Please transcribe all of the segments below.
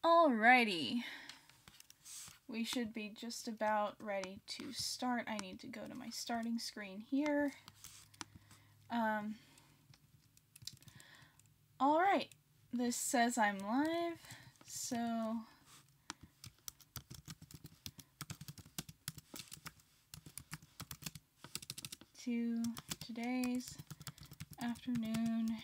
Alrighty. We should be just about ready to start. I need to go to my starting screen here. Alright. This says I'm live, so to today's afternoon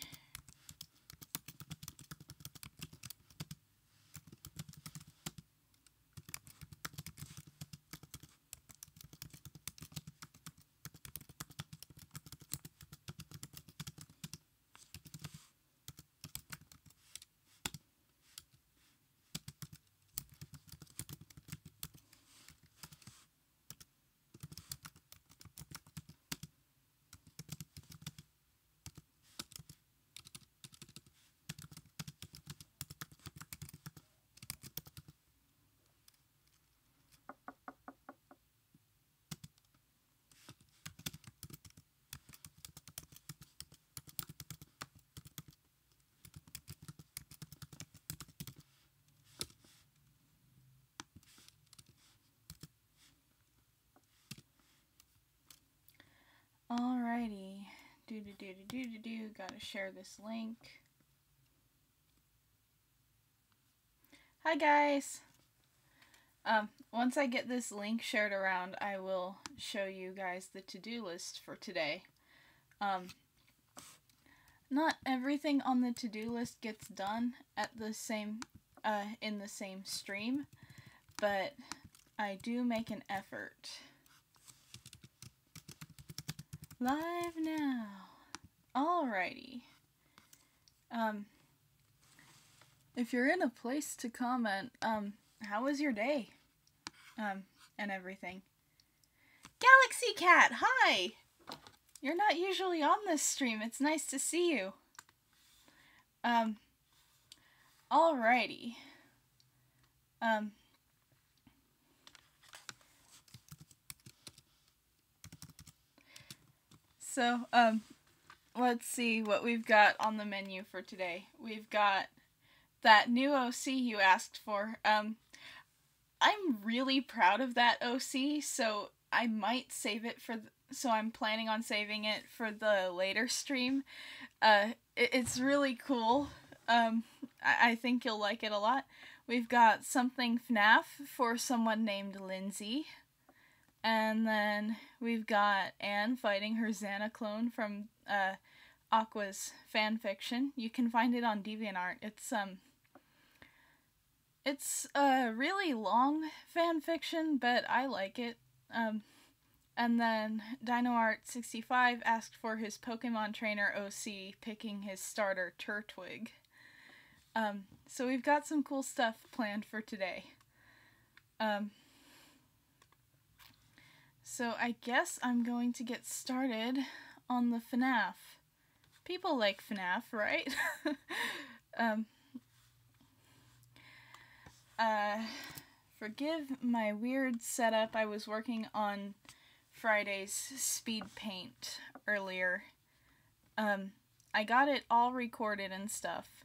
Alrighty. Gotta share this link. Hi guys! Once I get this link shared around, I will show you guys the to-do list for today. Not everything on the to-do list gets done at the same, in the same stream, but I do make an effort. Live now. Alrighty. If you're in a place to comment, how was your day? And everything. Galaxy Cat, hi! You're not usually on this stream. It's nice to see you. Alrighty. So, let's see what we've got on the menu for today. We've got that new OC you asked for. I'm really proud of that OC, so I might save it for, so I'm planning on saving it for the later stream. It's really cool. I think you'll like it a lot. We've got something FNAF for someone named Lindsay. And then we've got Anne fighting her Xana clone from Aqua's fanfiction. You can find it on DeviantArt. It's a really long fanfiction, but I like it. And then DinoArt65 asked for his Pokemon Trainer OC, picking his starter Turtwig. So we've got some cool stuff planned for today. So I guess I'm going to get started on the FNAF. People like FNAF, right? Forgive my weird setup. I was working on Friday's speed paint earlier. I got it all recorded and stuff.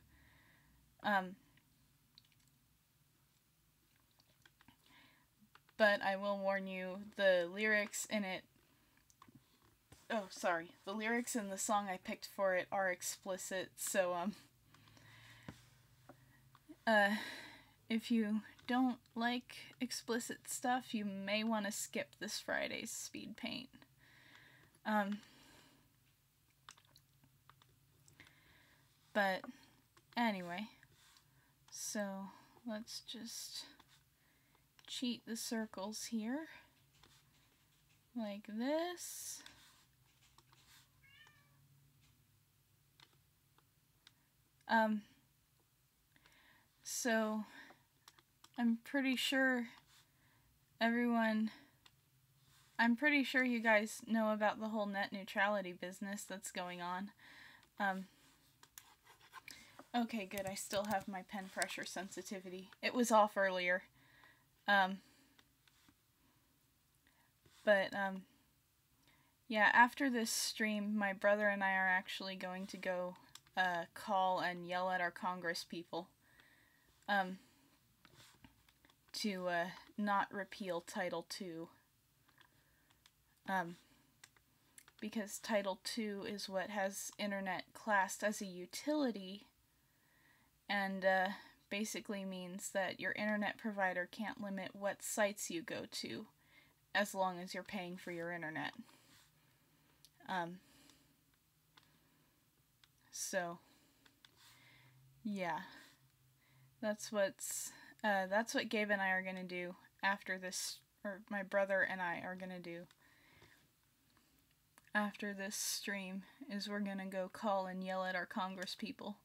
But I will warn you, the lyrics in it... Oh, sorry. The lyrics in the song I picked for it are explicit, so, if you don't like explicit stuff, you may want to skip this Friday's speed paint. But, anyway. So, let's just cheat the circles here. Like this. So, I'm pretty sure you guys know about the whole net neutrality business that's going on. Okay, good, I still have my pen pressure sensitivity. It was off earlier. Yeah, after this stream, my brother and I are actually going to go call and yell at our Congress people. to not repeal Title II. Because Title II is what has internet classed as a utility, and basically means that your internet provider can't limit what sites you go to as long as you're paying for your internet. So, yeah, that's what Gabe and I are gonna do after this, or my brother and I are gonna do after this stream, is we're gonna go call and yell at our Congress people.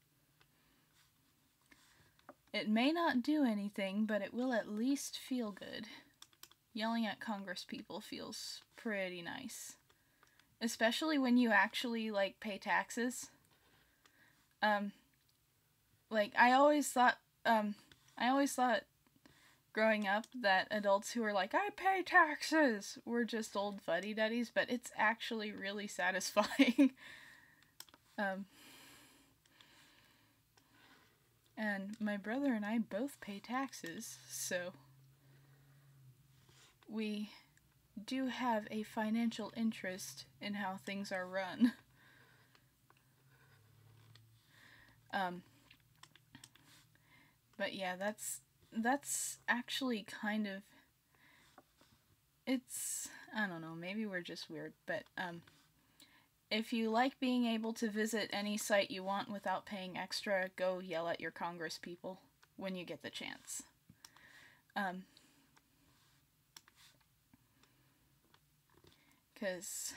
It may not do anything, but it will at least feel good. Yelling at Congress people feels pretty nice. Especially when you actually, like, pay taxes. Like, I always thought growing up that adults who were like, I pay taxes, were just old fuddy-duddies, but it's actually really satisfying. And my brother and I both pay taxes, so we do have a financial interest in how things are run. But yeah, that's actually kind of, it's, I don't know, maybe we're just weird, but if you like being able to visit any site you want without paying extra, go yell at your Congress people when you get the chance. Because,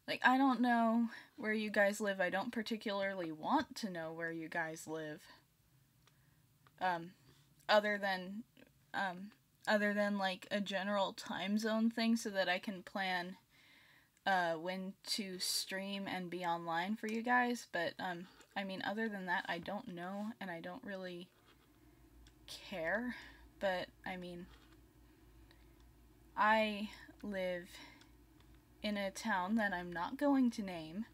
like, I don't know where you guys live. I don't particularly want to know where you guys live. Other than like a general time zone thing so that I can plan when to stream and be online for you guys, but I mean, other than that, I don't know, and I don't really care. But I mean, I live in a town that I'm not going to name,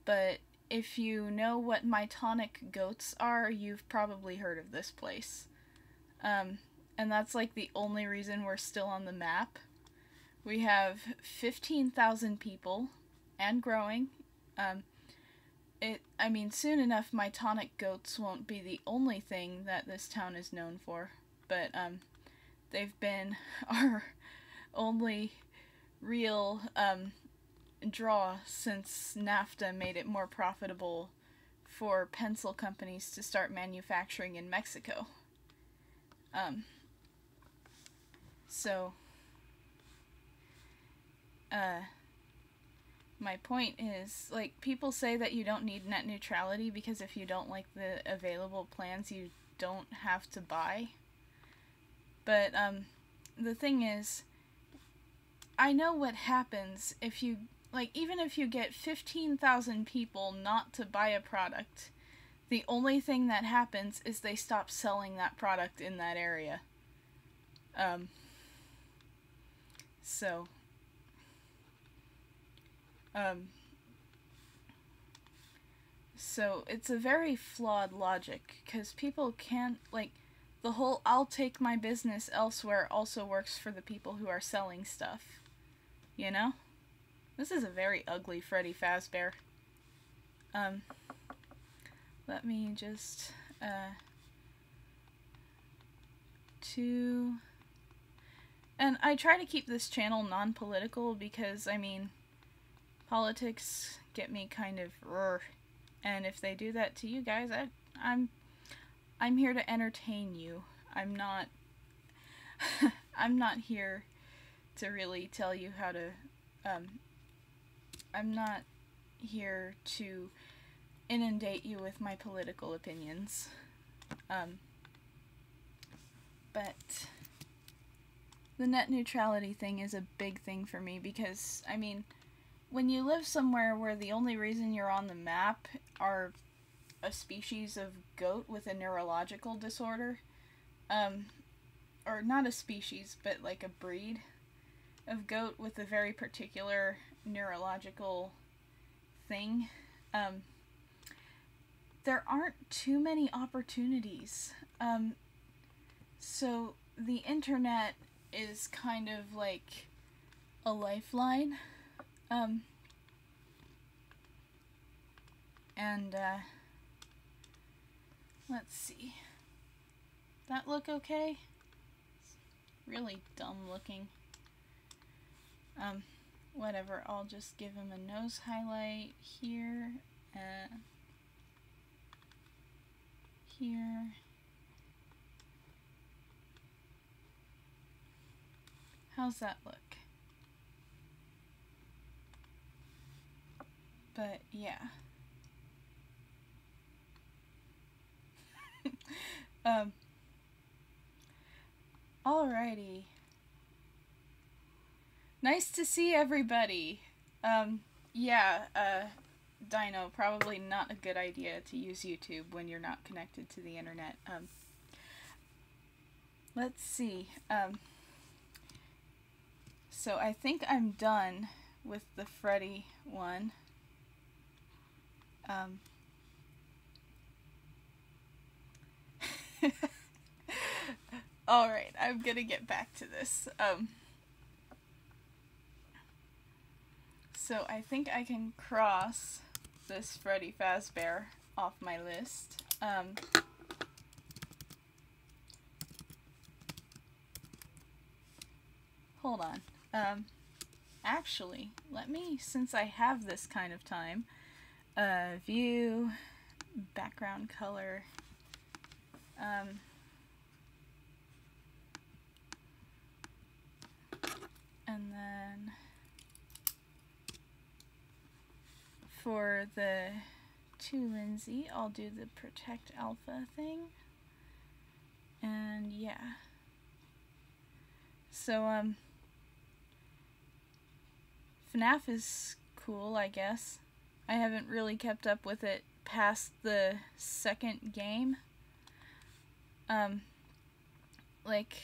but if you know what mytonic goats are, you've probably heard of this place. And that's like the only reason we're still on the map. We have 15,000 people, and growing. I mean, soon enough, mytonic goats won't be the only thing that this town is known for, but they've been our only real draw since NAFTA made it more profitable for pencil companies to start manufacturing in Mexico. So, my point is, like, people say that you don't need net neutrality because if you don't like the available plans, you don't have to buy. But, the thing is, I know what happens if you, like, even if you get 15,000 people not to buy a product, the only thing that happens is they stop selling that product in that area. So it's a very flawed logic, because people can't, like, the whole I'll take my business elsewhere also works for the people who are selling stuff. You know? This is a very ugly Freddy Fazbear. Let me just, and I try to keep this channel non-political because, I mean, politics get me kind of, and if they do that to you guys, I'm here to entertain you. I'm not, I'm not here to really tell you how to, I'm not here to inundate you with my political opinions. But the net neutrality thing is a big thing for me because, I mean, when you live somewhere where the only reason you're on the map are a species of goat with a neurological disorder, or not a species, but like a breed of goat with a very particular neurological thing, there aren't too many opportunities. So the internet is kind of like a lifeline. And let's see. That look okay? It's really dumb looking. Whatever, I'll just give him a nose highlight here, here. How's that look? But yeah. Alrighty. Nice to see everybody. Yeah, Dino, probably not a good idea to use YouTube when you're not connected to the internet. Let's see. So I think I'm done with the Freddy one. Alright, I'm gonna get back to this. So I think I can cross this Freddy Fazbear off my list. Hold on. Actually, let me, since I have this kind of time, view, background color, and then for the to Lindsay, I'll do the protect alpha thing. And yeah. So, FNAF is cool, I guess. I haven't really kept up with it past the second game. Like,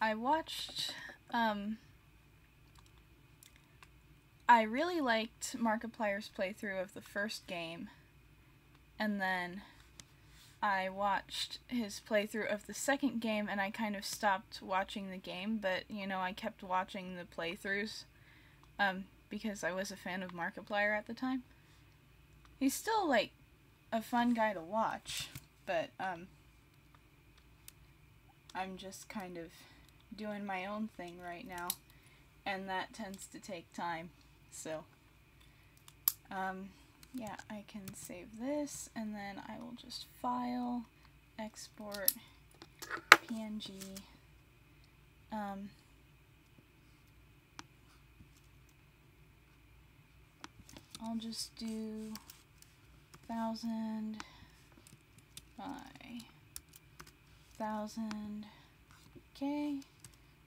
I watched, I really liked Markiplier's playthrough of the first game, and then I watched his playthrough of the second game, and I kind of stopped watching the game, but, you know, I kept watching the playthroughs, because I was a fan of Markiplier at the time. He's still, like, a fun guy to watch, but, I'm just kind of doing my own thing right now, and that tends to take time, so, yeah, I can save this, and then I will just file, export, PNG, I'll just do 1000 by 1000, okay,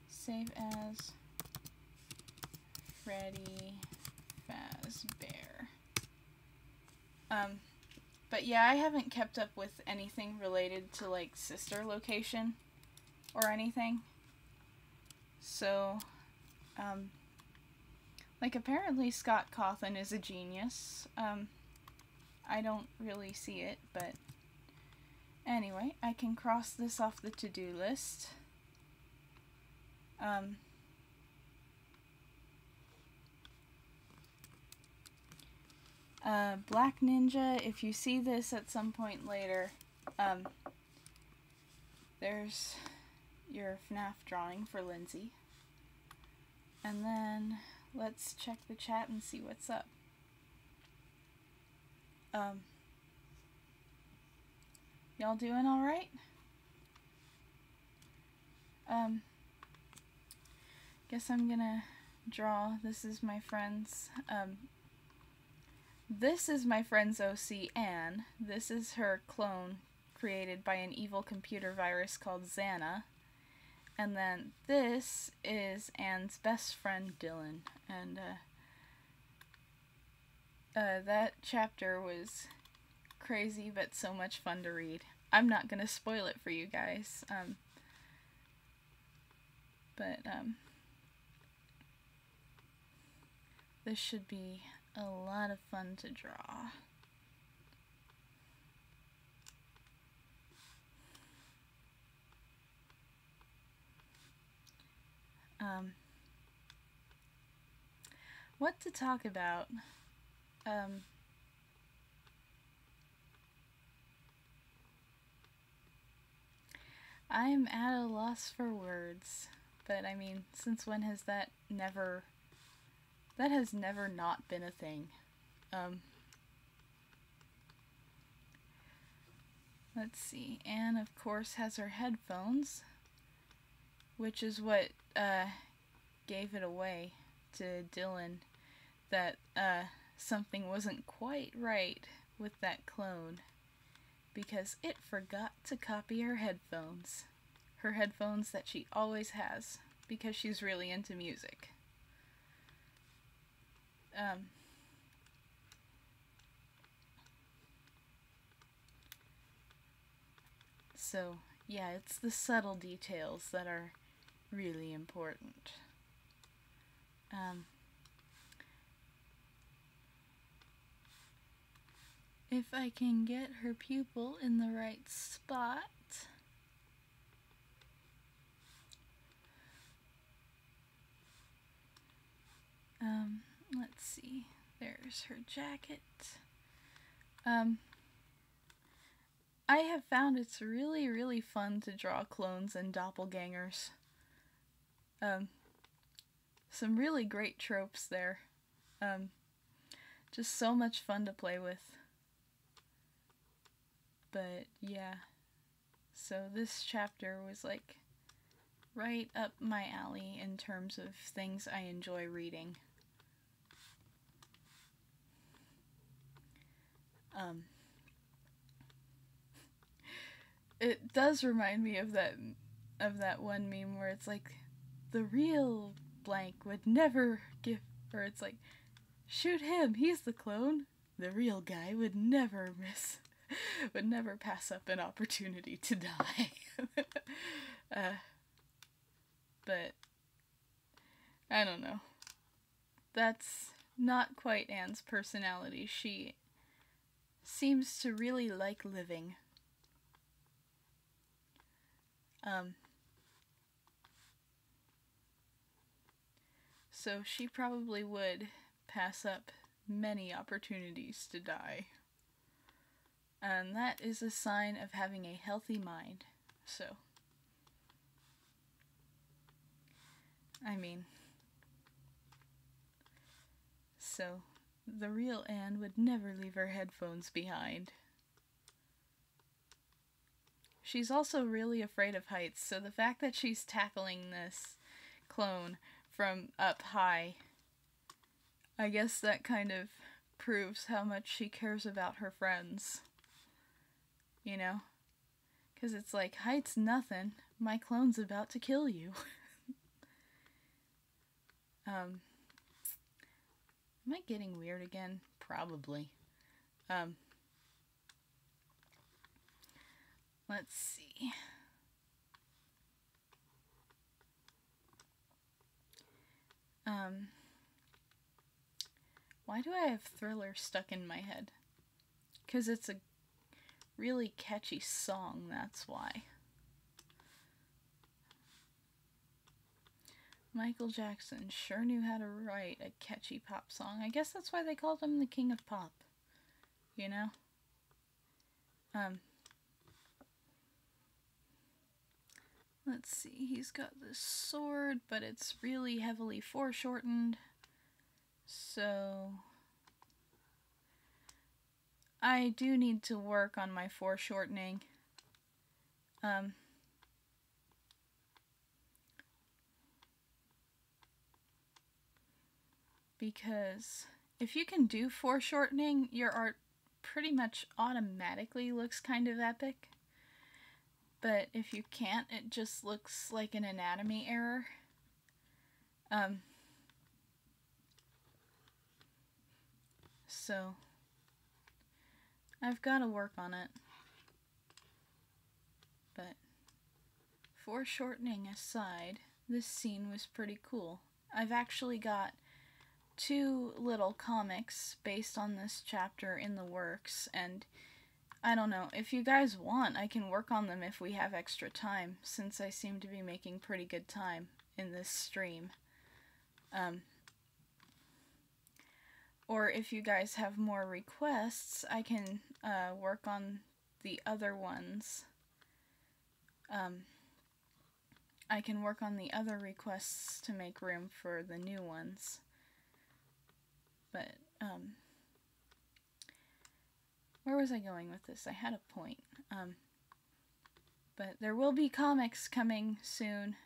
save as Freddy Fazbear. But yeah, I haven't kept up with anything related to, like, sister location or anything. So, like, apparently Scott Cawthon is a genius. I don't really see it, but anyway, I can cross this off the to-do list. Black Ninja, if you see this at some point later, there's your FNAF drawing for Lindsay. And then let's check the chat and see what's up. Y'all doing alright? Guess I'm gonna draw, this is my friend's, this is my friend's OC, Anne. This is her clone created by an evil computer virus called Xana. And then this is Anne's best friend, Dylan. And, that chapter was crazy, but so much fun to read. I'm not gonna spoil it for you guys, this should be a lot of fun to draw. what to talk about. I'm at a loss for words. But I mean, since when has that never... That has never not been a thing. Let's see. Anne, of course, has her headphones, which is what gave it away to Dylan that something wasn't quite right with that clone, because it forgot to copy her headphones. Her headphones that she always has, because she's really into music. So, yeah, it's the subtle details that are really important. If I can get her pupil in the right spot. Let's see. There's her jacket. I have found it's really, really fun to draw clones and doppelgangers. Some really great tropes there. Just so much fun to play with. But yeah, so this chapter was like right up my alley in terms of things I enjoy reading. It does remind me of that one meme where it's like, the real blank would never give, or it's like, shoot him, he's the clone. The real guy would never pass up an opportunity to die. But I don't know. That's not quite Anne's personality. She seems to really like living. So she probably would pass up many opportunities to die. And that is a sign of having a healthy mind. So, I mean, so the real Anne would never leave her headphones behind. She's also really afraid of heights, so the fact that she's tackling this clone from up high, I guess that kind of proves how much she cares about her friends. You know? Because it's like, height's nothing. My clone's about to kill you. Am I getting weird again? Probably. Let's see. Why do I have Thriller stuck in my head? Because it's a really catchy song, that's why. Michael Jackson sure knew how to write a catchy pop song. I guess that's why they called him the King of Pop. You know? Let's see, he's got this sword, but it's really heavily foreshortened. So I do need to work on my foreshortening. Because if you can do foreshortening, your art pretty much automatically looks kind of epic. But if you can't, it just looks like an anatomy error. So I've got to work on it. But foreshortening aside, this scene was pretty cool. I've actually got 2 little comics based on this chapter in the works, and I don't know, if you guys want, I can work on them if we have extra time, since I seem to be making pretty good time in this stream. or if you guys have more requests, I can work on the other ones. I can work on the other requests to make room for the new ones. But, where was I going with this? I had a point. But there will be comics coming soon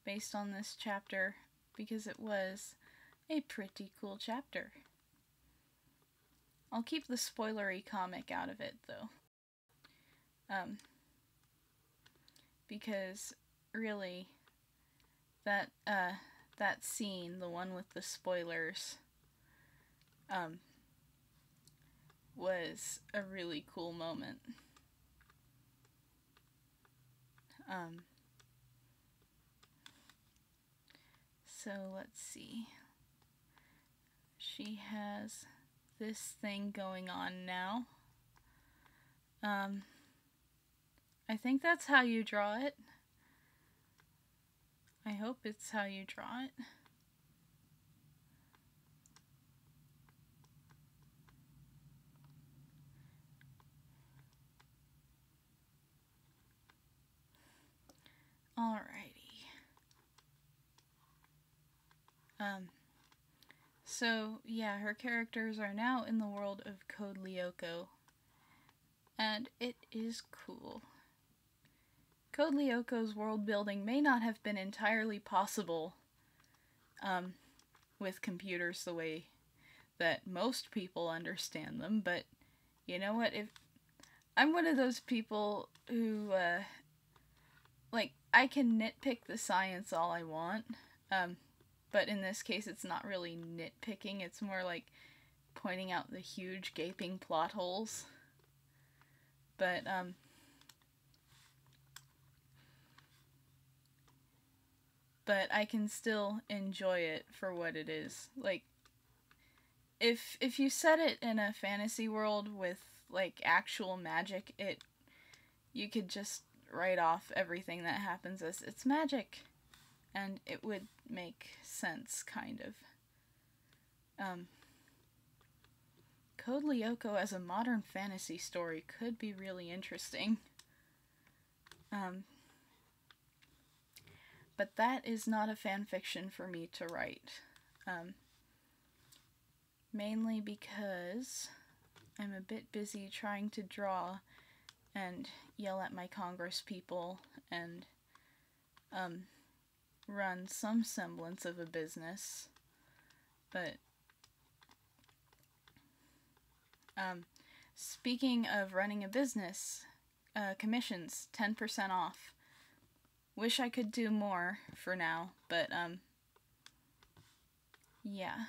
based on this chapter, because it was a pretty cool chapter. I'll keep the spoilery comic out of it, though. Because really, that scene, the one with the spoilers, was a really cool moment. So let's see. She has this thing going on now. I think that's how you draw it. I hope it's how you draw it. Alrighty. So yeah, her characters are now in the world of Code Lyoko, and it is cool. Code Lyoko's world building may not have been entirely possible with computers the way that most people understand them, but you know what? If I'm one of those people who like, I can nitpick the science all I want, but in this case it's not really nitpicking, it's more like pointing out the huge gaping plot holes. But I can still enjoy it for what it is. Like, if you set it in a fantasy world with like actual magic, you could just write off everything that happens as it's magic, and it would make sense, kind of. Code Lyoko as a modern fantasy story could be really interesting. But that is not a fan fiction for me to write. Mainly because I'm a bit busy trying to draw and yell at my Congress people and run some semblance of a business. But speaking of running a business, commissions, 10% off. Wish I could do more for now, but yeah.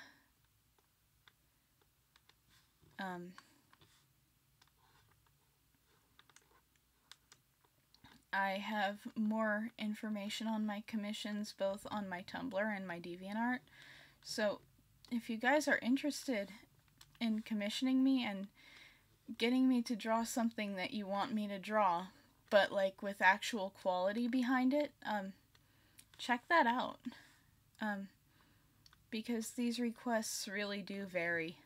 I have more information on my commissions both on my Tumblr and my DeviantArt. So if you guys are interested in commissioning me and getting me to draw something that you want me to draw, but like with actual quality behind it, check that out. Because these requests really do vary.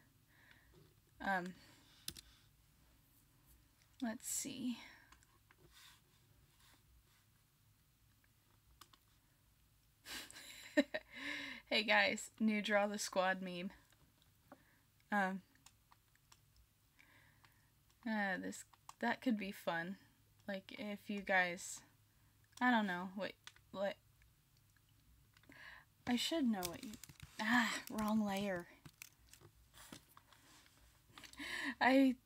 Let's see. Hey guys, new Draw the Squad meme. That could be fun. Like, if you guys, I don't know, what, I should know what you, wrong layer. I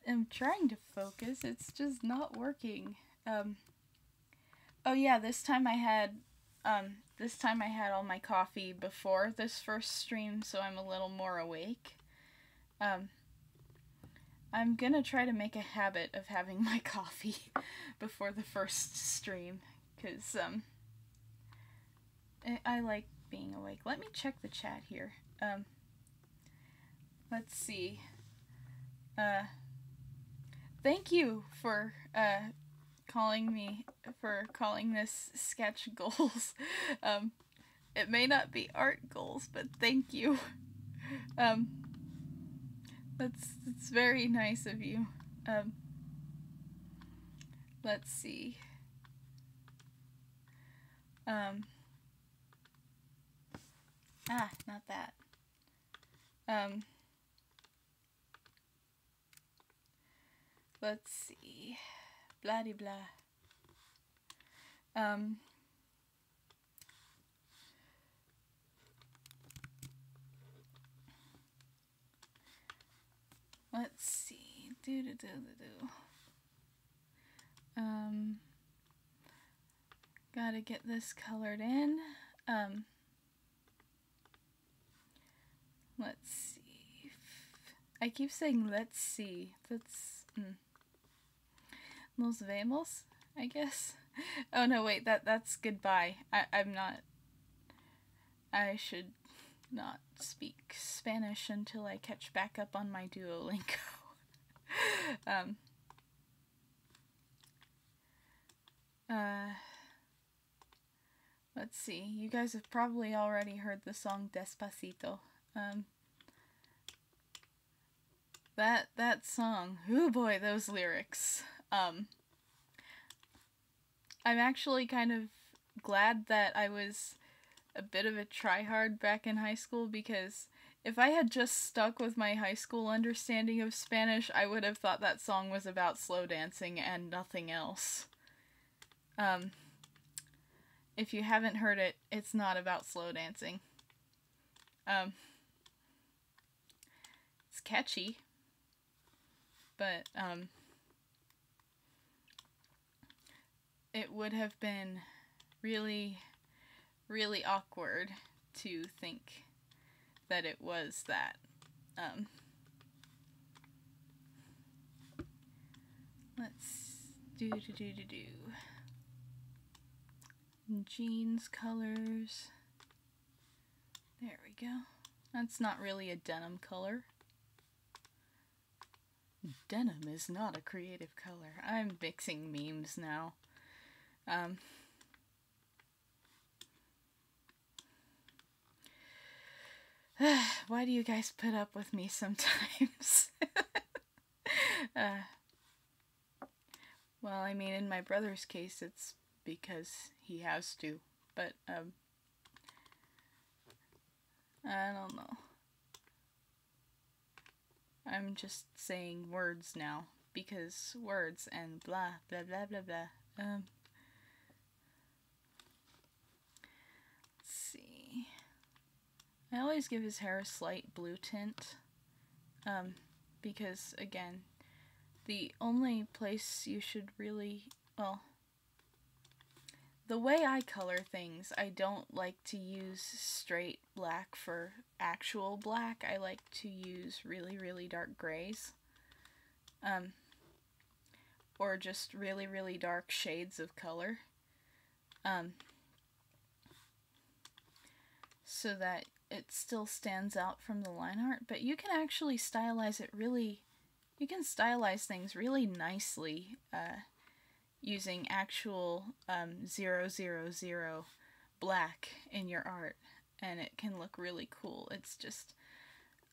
am trying to focus, it's just not working. Oh yeah, this time I had all my coffee before this first stream, so I'm a little more awake. I'm gonna try to make a habit of having my coffee before the first stream, because, I like being awake. Let me check the chat here. Let's see. Thank you for, calling this sketch goals. It may not be art goals, but thank you. That's very nice of you. Um, let's see. Um, not that. Um, let's see. Blah de blah. Um, let's see. Gotta get this colored in. Let's see. I keep saying let's see. That's Nos vemos, I guess. Oh no, wait, that's goodbye. I'm not. I should not speak Spanish until I catch back up on my Duolingo. Let's see. You guys have probably already heard the song Despacito. That song. Oh boy, those lyrics. I'm actually kind of glad that I was a bit of a tryhard back in high school, because if I had just stuck with my high school understanding of Spanish, I would have thought that song was about slow dancing and nothing else. If you haven't heard it, it's not about slow dancing. It's catchy, but it would have been really, really awkward to think that it was that. Let's do. Jeans colors. There we go. That's not really a denim color. Denim is not a creative color. I'm mixing memes now. Why do you guys put up with me sometimes? Well, I mean, in my brother's case, it's because he has to, but, I don't know. I'm just saying words now, because words and blah, blah, blah, blah, blah. Let's see. I always give his hair a slight blue tint, because, again, the only place you should really, well, the way I color things, I don't like to use straight black for actual black. I like to use really, really dark grays. Or just really, really dark shades of color. So that it still stands out from the line art. But you can actually stylize it really, you can stylize things really nicely, using actual 000 black in your art, and it can look really cool. It's just,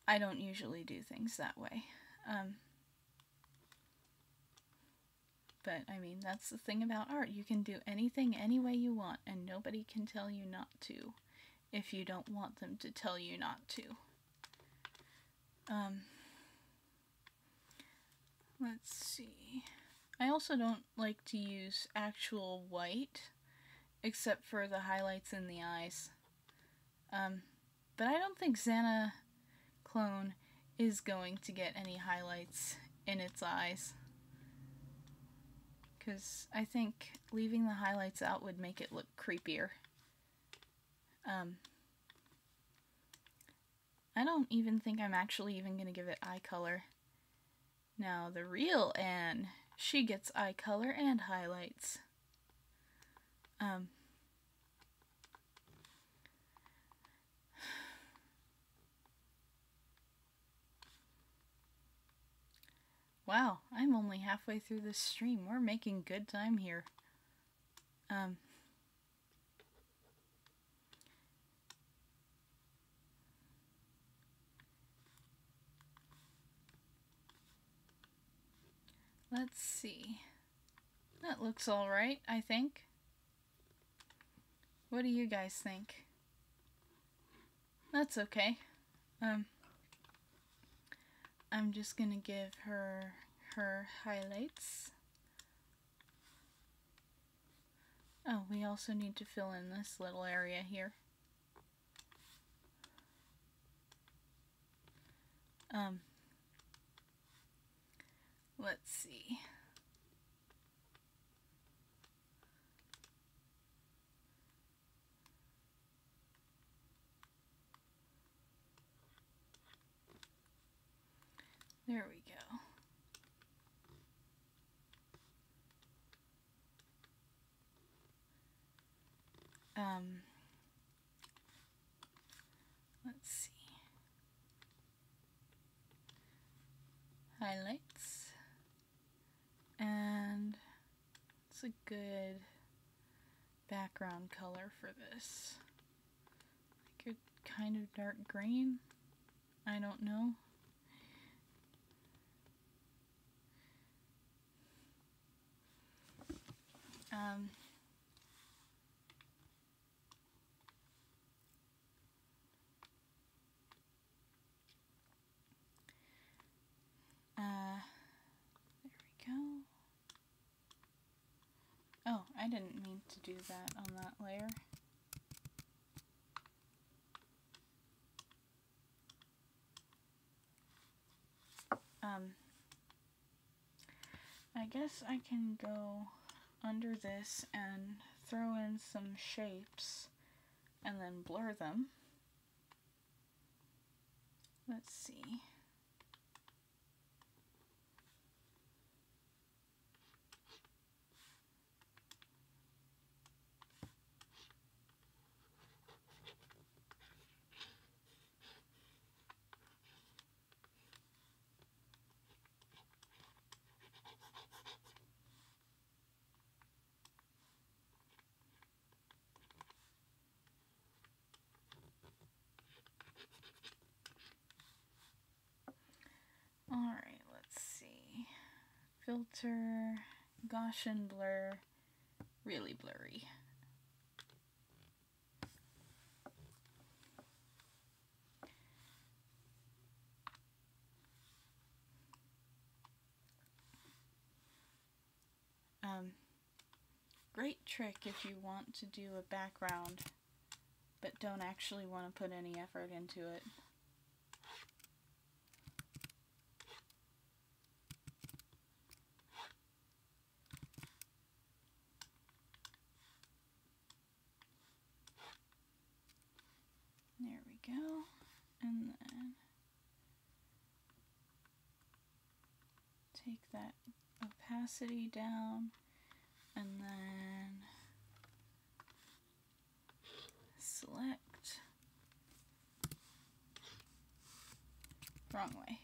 I don't usually do things that way. But, I mean, that's the thing about art. You can do anything any way you want, and nobody can tell you not to, if you don't want them to tell you not to. Let's see. I also don't like to use actual white, except for the highlights in the eyes. But I don't think Xana Clone is going to get any highlights in its eyes, because I think leaving the highlights out would make it look creepier. I don't even think I'm actually even going to give it eye color. Now, the real Anne, she gets eye color and highlights. Wow, I'm only halfway through this stream. We're making good time here. Let's see. That looks alright, I think. What do you guys think? That's okay. I'm just gonna give her highlights. Oh, we also need to fill in this little area here. Let's see. There we go. Let's see. Highlights. And it's a good background color for this. Like a kind of dark green. I don't know. There we go. Oh, I didn't mean to do that on that layer. I guess I can go under this and throw in some shapes and then blur them. Let's see. Alright, let's see. Filter, Gaussian blur, really blurry. Great trick if you want to do a background but don't actually want to put any effort into it. There we go. And then take that opacity down and then select. Wrong way.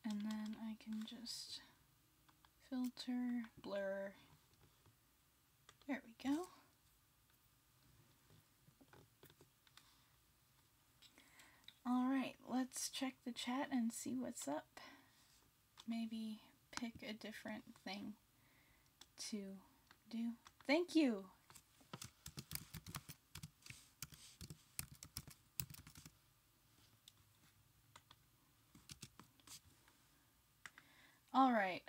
And then I can just filter, blur. There we go. Alright, let's check the chat and see what's up. Maybe pick a different thing to do. Thank you! Alright,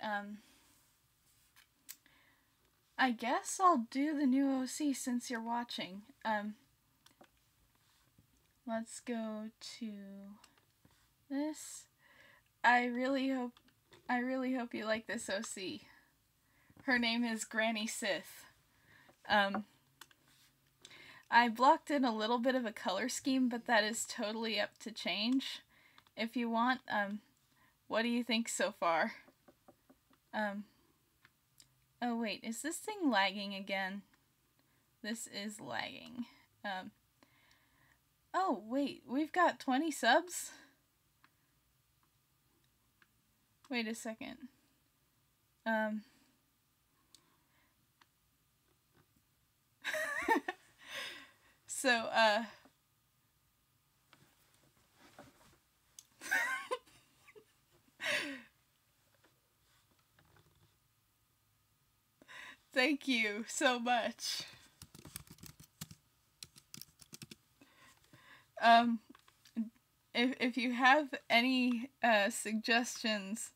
I guess I'll do the new OC since you're watching. Let's go to this. I really hope you like this OC. Her name is Granny Sith. I blocked in a little bit of a color scheme, but that is totally up to change. If you want, what do you think so far? Oh wait, is this thing lagging again? This is lagging. Oh wait, we've got 20 subs? Wait a second. So, thank you so much. If you have any suggestions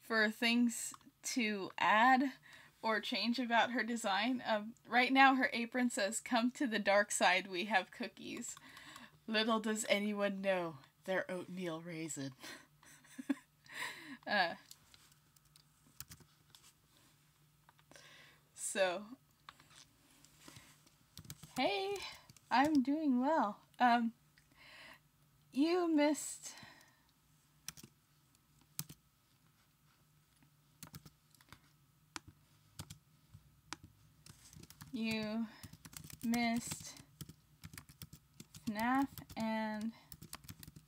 for things to add or change about her design, right now her apron says, "Come to the dark side, we have cookies. Little does anyone know, they're oatmeal raisin." So, hey, I'm doing well. You missed... You missed FNAF and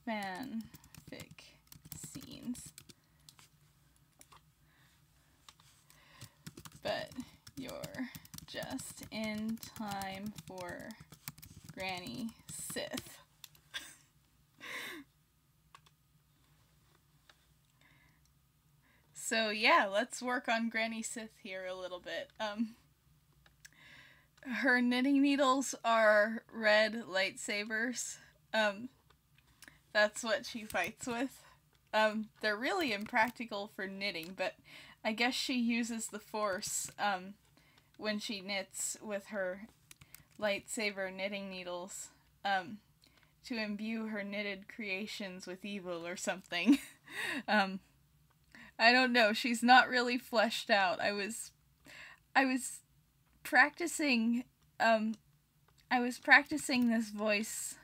fanfic scenes. But you're just in time for Granny Sith. So yeah, let's work on Granny Sith here a little bit. Her knitting needles are red lightsabers. That's what she fights with. They're really impractical for knitting, but I guess she uses the Force, when she knits with her lightsaber knitting needles, to imbue her knitted creations with evil or something. I don't know, she's not really fleshed out. I was practicing, this voice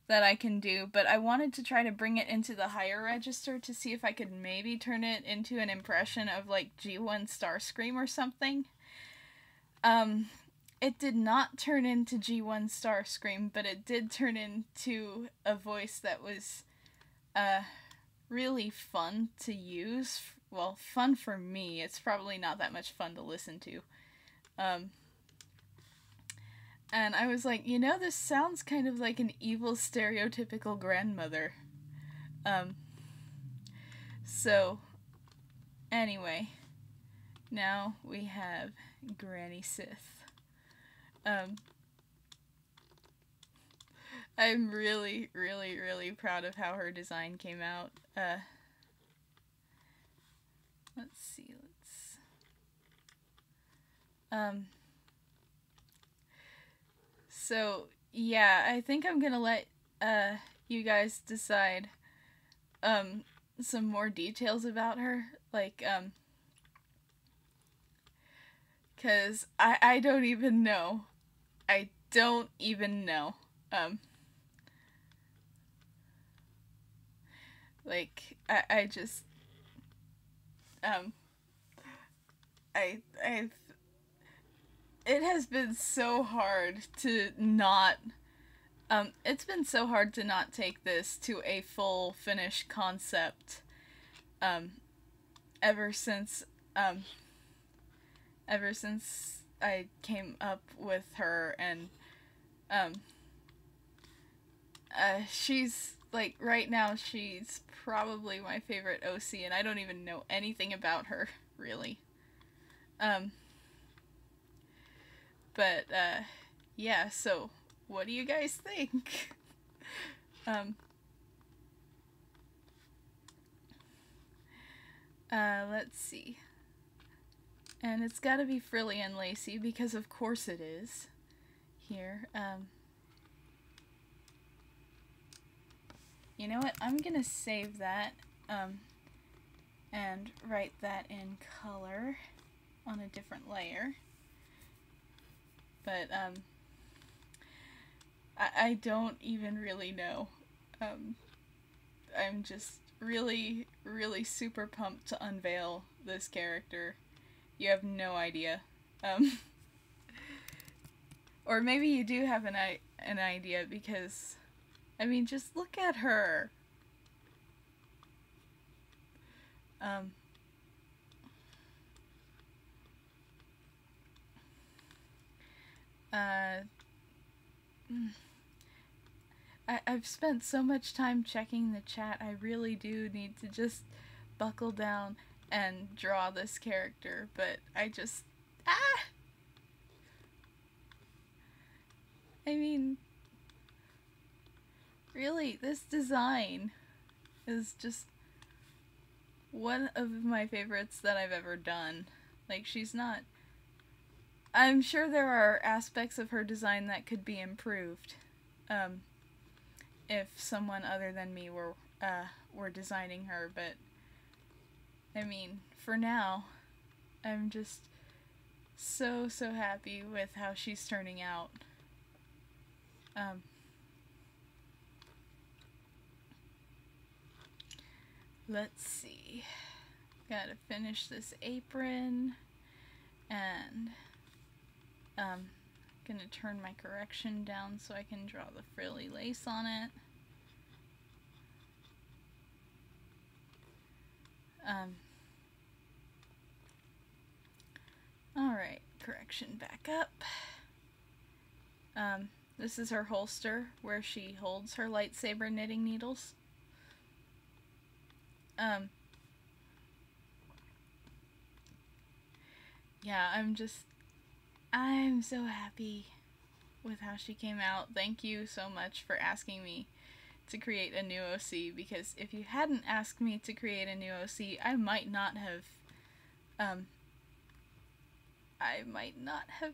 that I can do, but I wanted to try to bring it into the higher register to see if I could maybe turn it into an impression of, like, G1 Starscream or something. It did not turn into G1 Starscream, but it did turn into a voice that was, really fun to use. Well, fun for me. It's probably not that much fun to listen to. And I was like, you know, this sounds kind of like an evil stereotypical grandmother. So, anyway, now we have Granny Sith. I'm really, really, really proud of how her design came out. Let's see, so, yeah, I think I'm gonna let, you guys decide, some more details about her, like, 'cause I don't even know. I don't even know. Like, I just, it has been so hard to not, it's been so hard to not take this to a full finished concept, ever since I came up with her, and, she's, like, right now, she's probably my favorite OC, and I don't even know anything about her, really. But, yeah, so, what do you guys think? Let's see. And it's gotta be frilly and lacy, because of course it is. Here, you know what, I'm gonna save that, and write that in color on a different layer. But, I don't even really know. I'm just really, really super pumped to unveil this character. You have no idea. Or maybe you do have an idea, because, I mean, just look at her. I've spent so much time checking the chat, I really do need to just buckle down and draw this character, but I just... Ah! I mean, really, this design is just one of my favorites that I've ever done. Like, she's not... I'm sure there are aspects of her design that could be improved, if someone other than me were designing her, but I mean, for now, I'm just so happy with how she's turning out. Let's see. Gotta finish this apron, and gonna turn my correction down so I can draw the frilly lace on it. Alright, correction back up. This is her holster where she holds her lightsaber knitting needles. Yeah, I'm so happy with how she came out. Thank you so much for asking me to create a new OC, because if you hadn't asked me to create a new OC, I might not have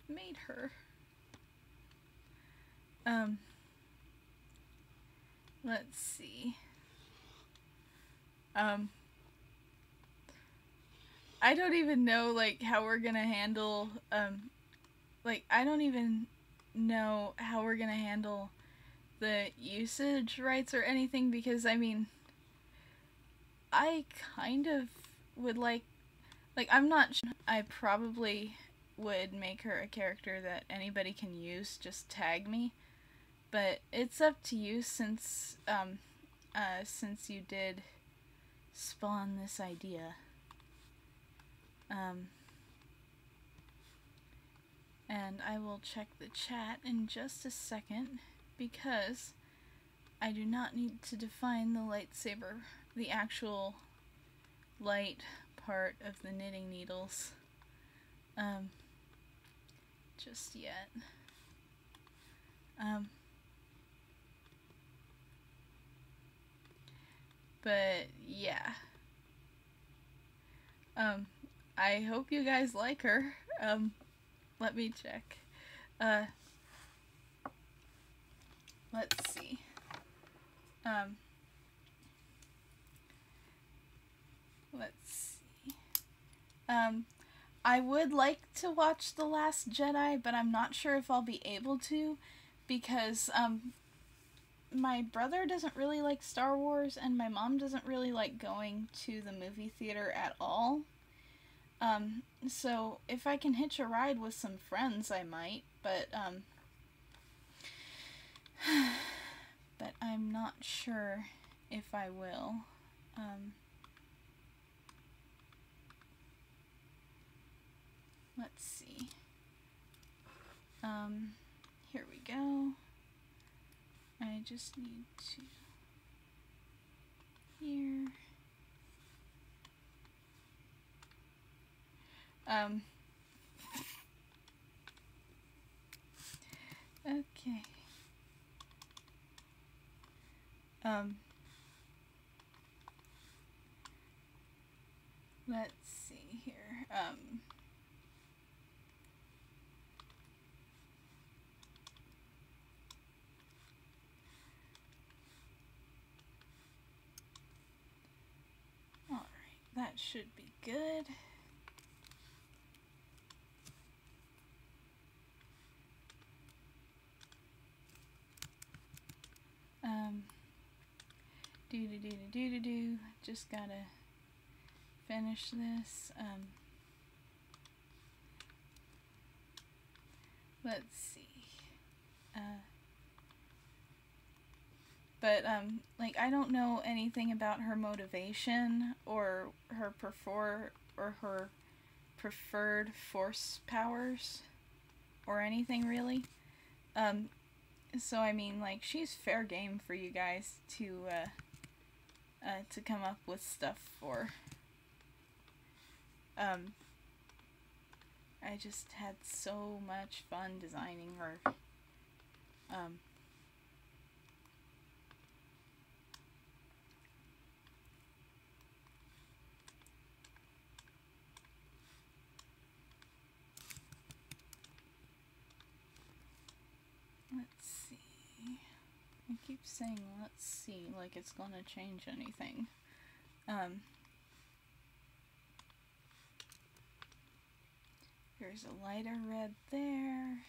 made her. Let's see. I don't even know, like, how we're gonna handle, I don't even know how we're gonna handle the usage rights or anything, because, I mean, I kind of would like, I'm not sure. I probably would make her a character that anybody can use, just tag me, but it's up to you since you did spawn this idea. And I will check the chat in just a second, because I do not need to define the lightsaber, the actual light part of the knitting needles, just yet. But yeah. I hope you guys like her. Let me check. Let's see. Let's see. I would like to watch The Last Jedi, but I'm not sure if I'll be able to, because, my brother doesn't really like Star Wars, and my mom doesn't really like going to the movie theater at all. So if I can hitch a ride with some friends, I might, but I'm not sure if I will. Let's see. Here we go. I just need to... Here. Okay. Let's see here. Alright, that should be good. Just gotta finish this. Let's see. But, I don't know anything about her motivation or her preferred force powers or anything really. So I mean, like, she's fair game for you guys to come up with stuff for. I just had so much fun designing her. Let's see. I keep saying let's see like it's gonna change anything. There's a lighter red there,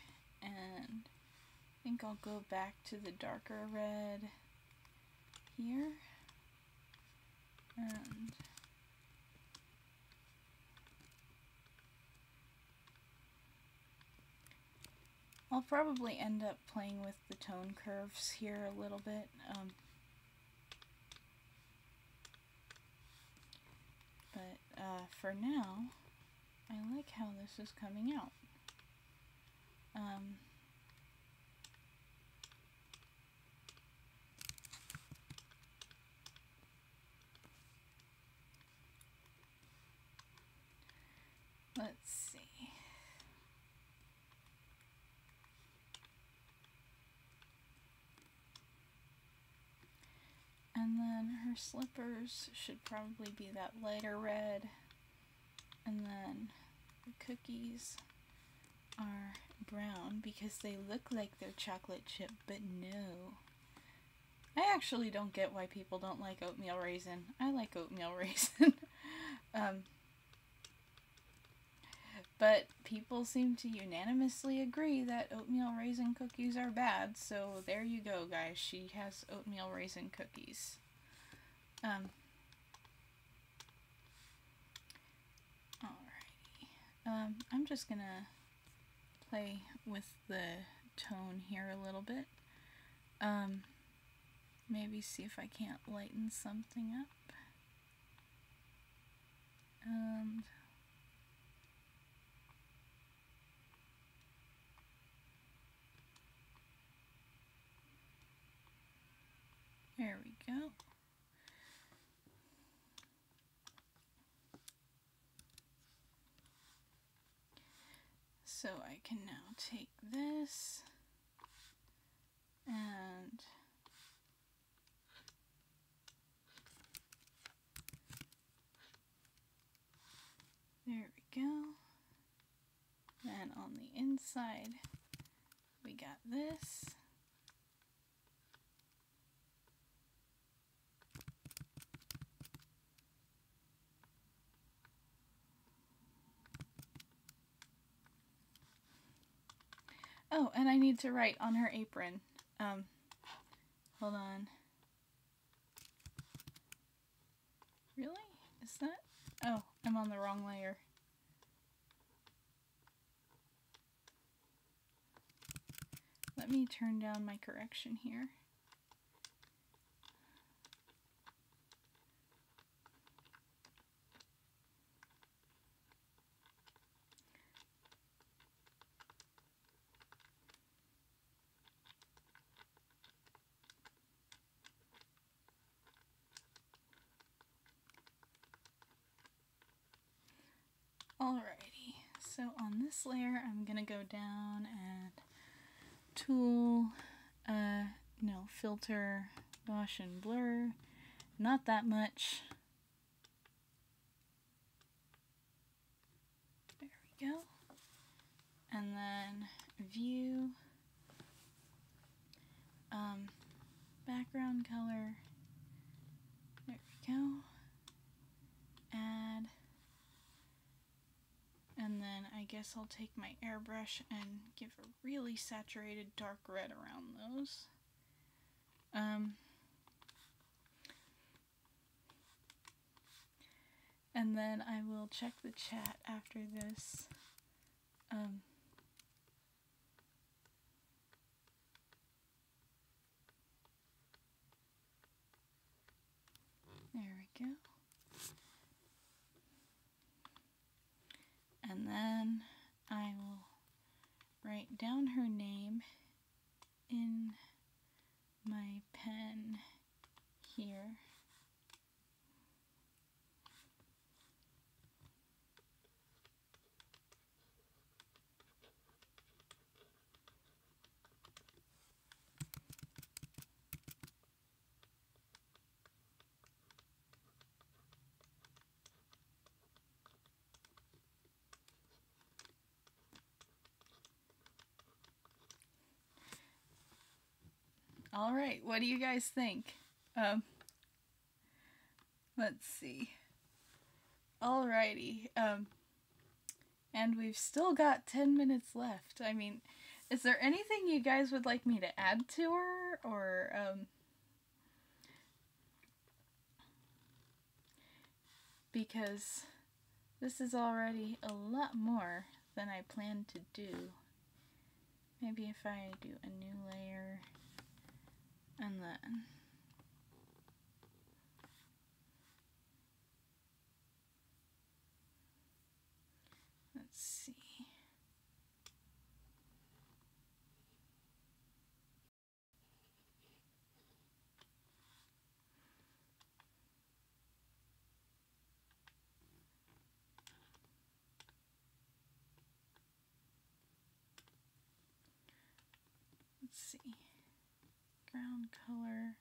and I think I'll go back to the darker red here. And I'll probably end up playing with the tone curves here a little bit. But for now, I like how this is coming out. Let's see. And then her slippers should probably be that lighter red. And then the cookies are brown because they look like they're chocolate chip, but no. I actually don't get why people don't like oatmeal raisin. I like oatmeal raisin. But people seem to unanimously agree that oatmeal raisin cookies are bad, so there you go, guys. She has oatmeal raisin cookies. Alrighty. I'm just gonna play with the tone here a little bit. Maybe see if I can't lighten something up. And there we go. So I can now take this and there we go. Then on the inside, we got this. Oh, and I need to write on her apron. Hold on. Really? Is that? Oh, I'm on the wrong layer. Let me turn down my correction here. Alrighty, so on this layer I'm gonna go down and tool, no, filter, wash and blur, not that much. There we go. And then view, background color, there we go, add, and then I guess I'll take my airbrush and give a really saturated dark red around those. And then I will check the chat after this. There we go. And then I will write down her name in my pen here. Alright, what do you guys think? Let's see. Alrighty, and we've still got 10 minutes left. I mean, is there anything you guys would like me to add to her, or, because this is already a lot more than I planned to do. Maybe if I do a new layer, and then let's see. Let's see. Ground color.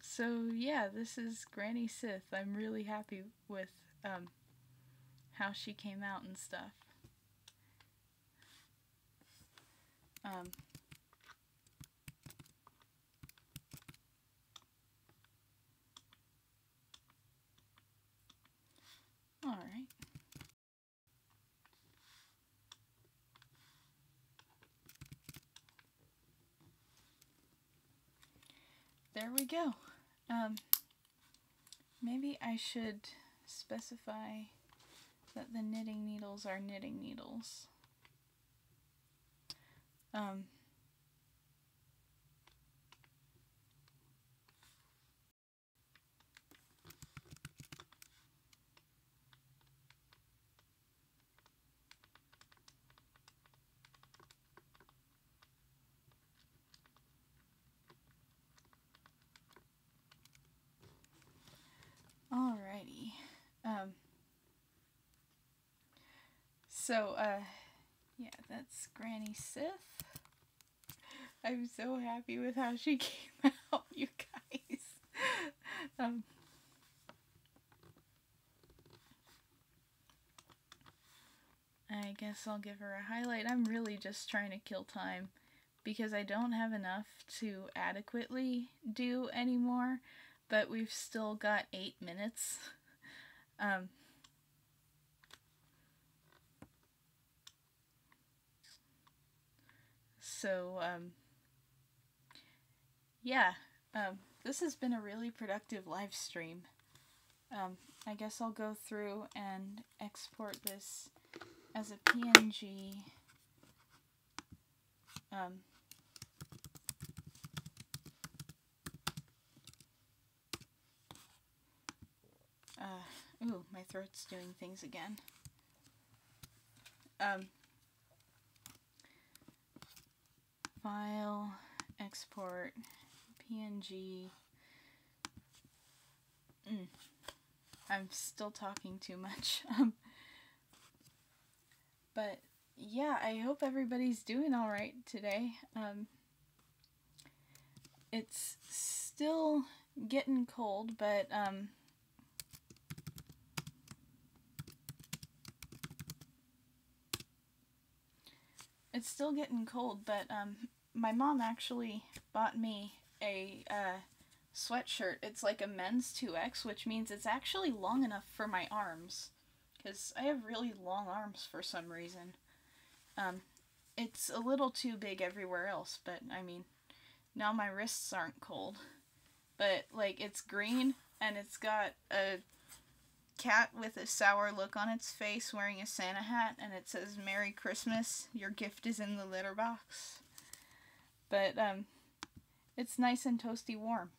So yeah, this is Granny Sith. I'm really happy with, how she came out and stuff. Alright. There we go. Maybe I should specify that the knitting needles are knitting needles. Alrighty. Yeah, that's Granny Sith. I'm so happy with how she came out, you guys. I guess I'll give her a highlight. I'm really just trying to kill time because I don't have enough to adequately do anymore, but we've still got 8 minutes. Yeah, this has been a really productive live stream. I guess I'll go through and export this as a PNG. Ooh, my throat's doing things again. File, export, PNG. I'm still talking too much. But yeah, I hope everybody's doing alright today. It's still getting cold, but my mom actually bought me a sweatshirt. It's like a men's 2X, which means it's actually long enough for my arms, because I have really long arms for some reason. It's a little too big everywhere else, but I mean, now my wrists aren't cold. But, like, it's green, and it's got a cat with a sour look on its face wearing a Santa hat, and it says, "Merry Christmas, your gift is in the litter box." But, it's nice and toasty warm.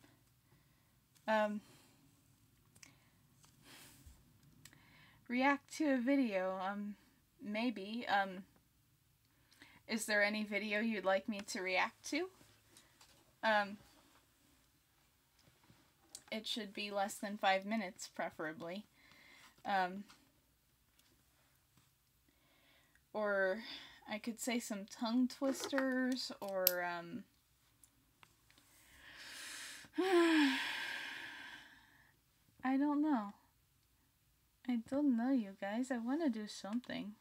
react to a video. Maybe. Is there any video you'd like me to react to? It should be less than 5 minutes, preferably. Or I could say some tongue twisters, or, I don't know. I don't know, you guys. I want to do something.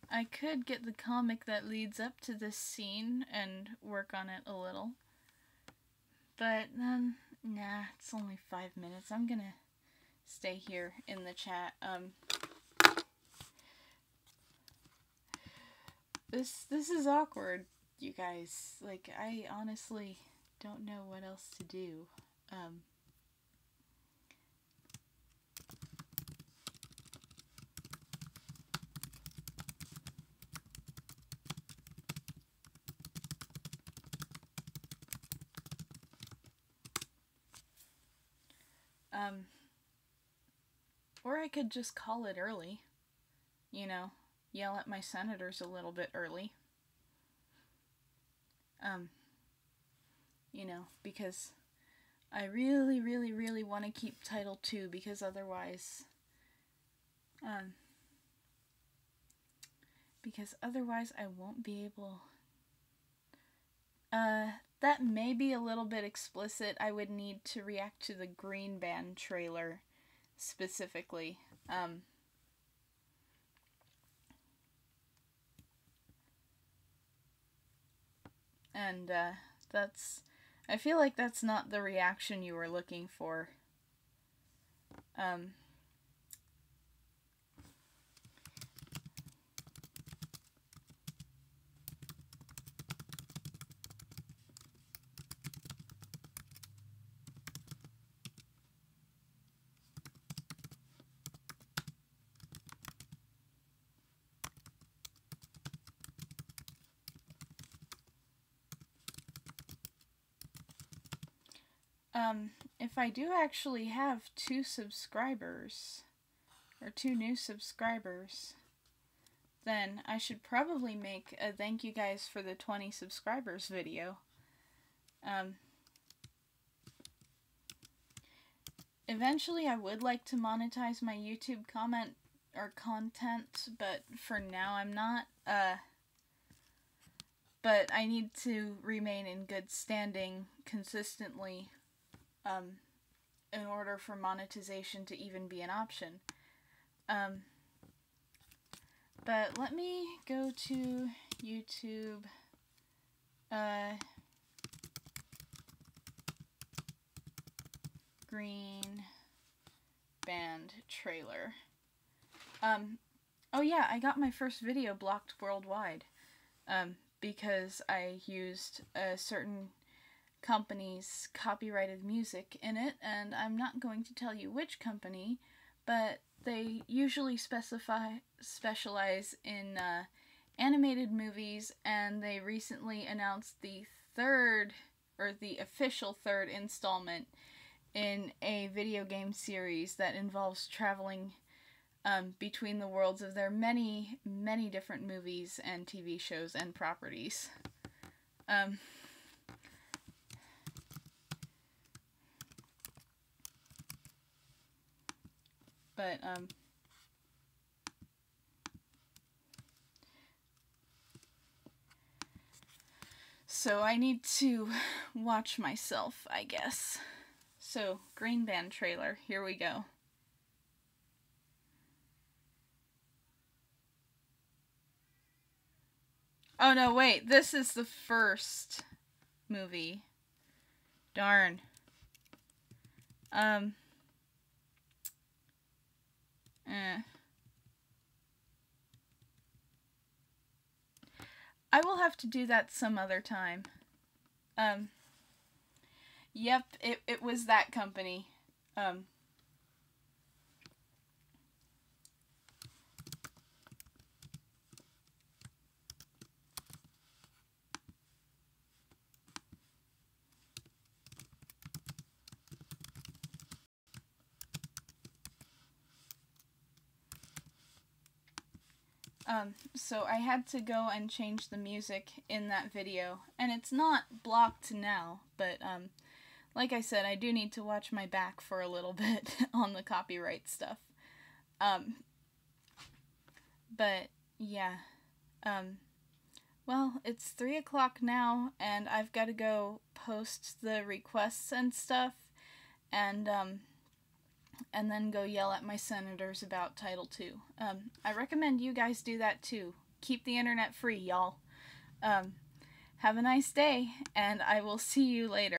I could get the comic that leads up to this scene and work on it a little. But, nah, it's only 5 minutes. I'm gonna stay here in the chat. This is awkward, you guys. Like, I honestly don't know what else to do. Or I could just call it early. You know, yell at my senators a little bit early. You know, because I really, really, really want to keep Title 2, because otherwise, I won't be able, that may be a little bit explicit. I would need to react to the Green Band trailer, specifically. And, I feel like that's not the reaction you were looking for. If I do actually have 2 subscribers, or 2 new subscribers, then I should probably make a thank you guys for the 20 subscribers video. Eventually I would like to monetize my YouTube comment or content, but for now I'm not. But I need to remain in good standing consistently in order for monetization to even be an option. But let me go to YouTube. Green Band trailer. Oh yeah, I got my first video blocked worldwide. Because I used a certain company's copyrighted music in it, and I'm not going to tell you which company, but they usually specialize in animated movies, and they recently announced the official third installment in a video game series that involves traveling between the worlds of their many, many different movies and TV shows and properties. So I need to watch myself, I guess. So, Green Band trailer, here we go. Oh no, wait, this is the first movie. Darn. I will have to do that some other time. Yep, it was that company. So I had to go and change the music in that video, and it's not blocked now, but, like I said, I do need to watch my back for a little bit on the copyright stuff. But, yeah. Well, it's 3 o'clock now, and I've got to go post the requests and stuff, and then go yell at my senators about Title II. I recommend you guys do that too. Keep the internet free, y'all. Have a nice day, and I will see you later.